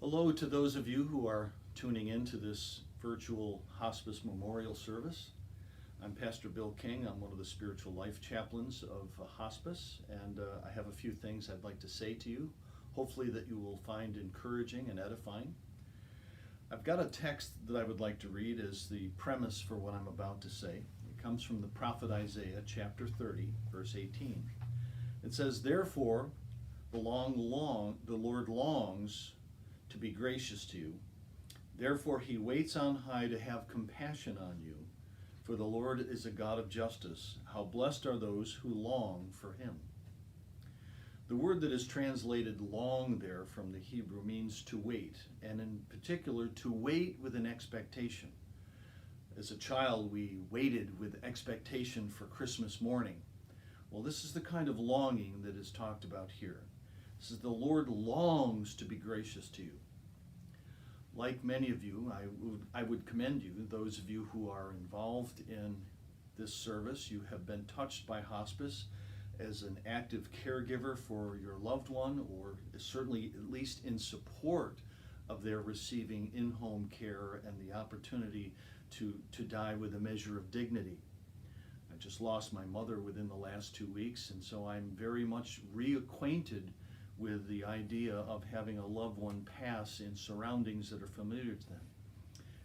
Hello to those of you who are tuning in to this virtual hospice memorial service. I'm Pastor Bill King. I'm one of the spiritual life chaplains of hospice, and I have a few things I'd like to say to you, hopefully that you will find encouraging and edifying. I've got a text that I would like to read as the premise for what I'm about to say. It comes from the prophet Isaiah, chapter 30, verse 18. It says, "Therefore, the Lord longs to be gracious to you. Therefore he waits on high to have compassion on you. For the Lord is a God of justice. How blessed are those who long for him." The word that is translated long there from the Hebrew means to wait, and in particular to wait with an expectation. As a child, we waited with expectation for Christmas morning. Well, this is the kind of longing that is talked about here. This is the Lord longs to be gracious to you. Like many of you, I would commend you, those of you who are involved in this service. You have been touched by hospice as an active caregiver for your loved one, or certainly at least in support of their receiving in-home care and the opportunity to die with a measure of dignity. I just lost my mother within the last 2 weeks, and so I'm very much reacquainted with the idea of having a loved one pass in surroundings that are familiar to them.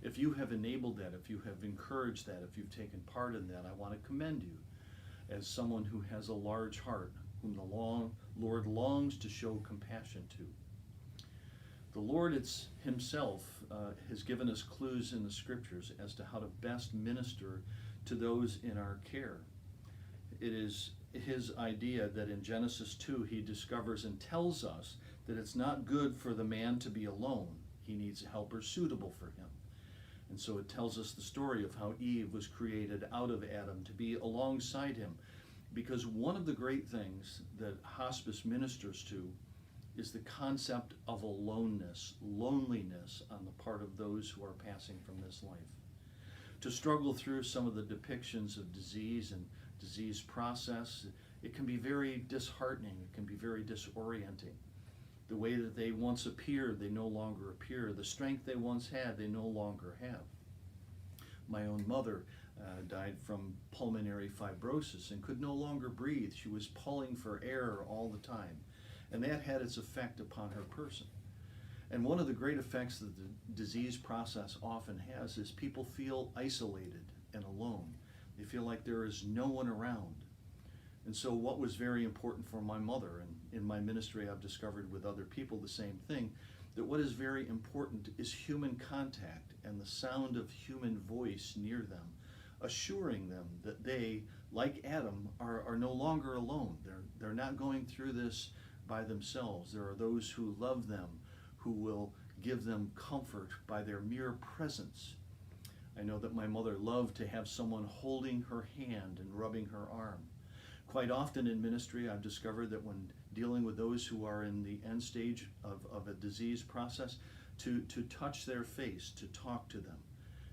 If you have enabled that, if you have encouraged that, if you've taken part in that, I want to commend you as someone who has a large heart, whom the Lord longs to show compassion to. The Lord himself has given us clues in the scriptures as to how to best minister to those in our care. It is his idea that in Genesis 2 he discovers and tells us that it's not good for the man to be alone. He needs a helper suitable for him. And so it tells us the story of how Eve was created out of Adam to be alongside him. Because one of the great things that hospice ministers to is the concept of aloneness, loneliness on the part of those who are passing from this life. To struggle through some of the depictions of disease and disease process, it can be very disheartening, it can be very disorienting. The way that they once appeared, they no longer appear. The strength they once had, they no longer have. My own mother died from pulmonary fibrosis and could no longer breathe. She was pulling for air all the time, and that had its effect upon her person. And one of the great effects that the disease process often has is people feel isolated and alone. They feel like there is no one around. And so what was very important for my mother, and in my ministry I've discovered with other people the same thing, that what is very important is human contact and the sound of human voice near them, assuring them that they, like Adam, are no longer alone. They're not going through this by themselves. There are those who love them, who will give them comfort by their mere presence. I know that my mother loved to have someone holding her hand and rubbing her arm. Quite often in ministry, I've discovered that when dealing with those who are in the end stage of a disease process, to touch their face, to talk to them.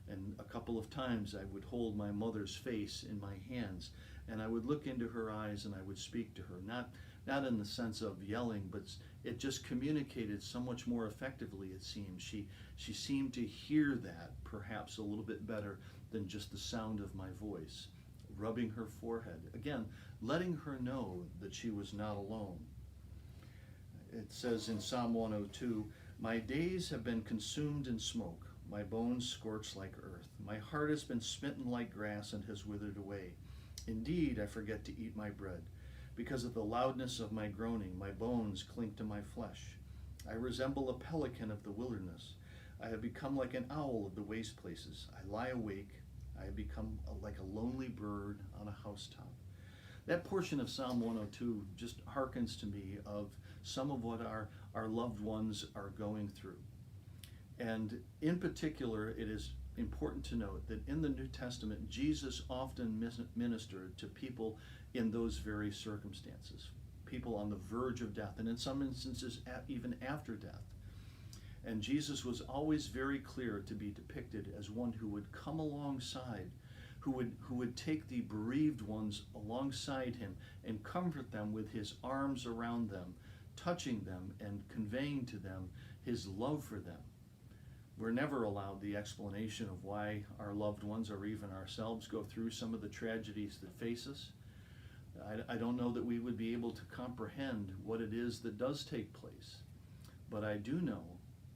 And a couple of times I would hold my mother's face in my hands, and I would look into her eyes and I would speak to her, not in the sense of yelling, but it just communicated so much more effectively, it seemed. She seemed to hear that perhaps a little bit better than just the sound of my voice. Rubbing her forehead, again, letting her know that she was not alone. It says in Psalm 102, "My days have been consumed in smoke, my bones scorched like earth. My heart has been smitten like grass and has withered away. Indeed, I forget to eat my bread. Because of the loudness of my groaning, my bones cling to my flesh. I resemble a pelican of the wilderness. I have become like an owl of the waste places. I lie awake. I have become like a lonely bird on a housetop." That portion of Psalm 102 just harkens to me of some of what our loved ones are going through. And in particular, it is important to note that in the New Testament, Jesus often ministered to people in those very circumstances, people on the verge of death, and in some instances even after death. And Jesus was always very clear to be depicted as one who would come alongside, who would take the bereaved ones alongside him and comfort them with his arms around them, touching them and conveying to them his love for them. We're never allowed the explanation of why our loved ones or even ourselves go through some of the tragedies that face us. I don't know that we would be able to comprehend what it is that does take place, but I do know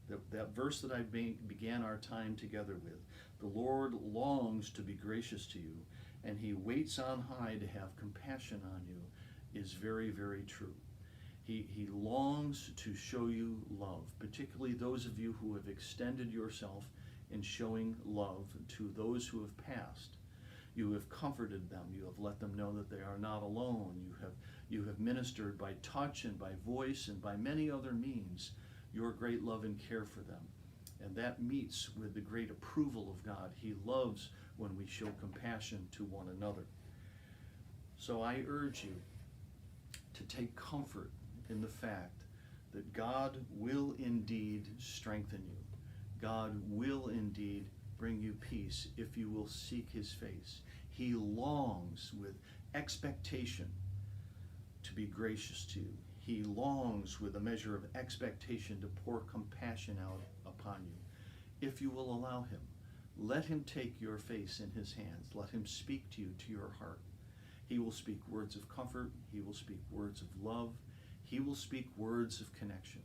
that verse that I began our time together with, the Lord longs to be gracious to you, and he waits on high to have compassion on you, is very, very true. He longs to show you love, particularly those of you who have extended yourself in showing love to those who have passed. You have comforted them. You have let them know that they are not alone. You have ministered by touch and by voice and by many other means your great love and care for them. And that meets with the great approval of God. He loves when we show compassion to one another. So I urge you to take comfort in the fact that God will indeed strengthen you. God will indeed bring you peace if you will seek his face. He longs with expectation to be gracious to you. He longs with a measure of expectation to pour compassion out upon you. If you will allow him, let him take your face in his hands. Let him speak to you, to your heart. He will speak words of comfort. He will speak words of love. He will speak words of connection.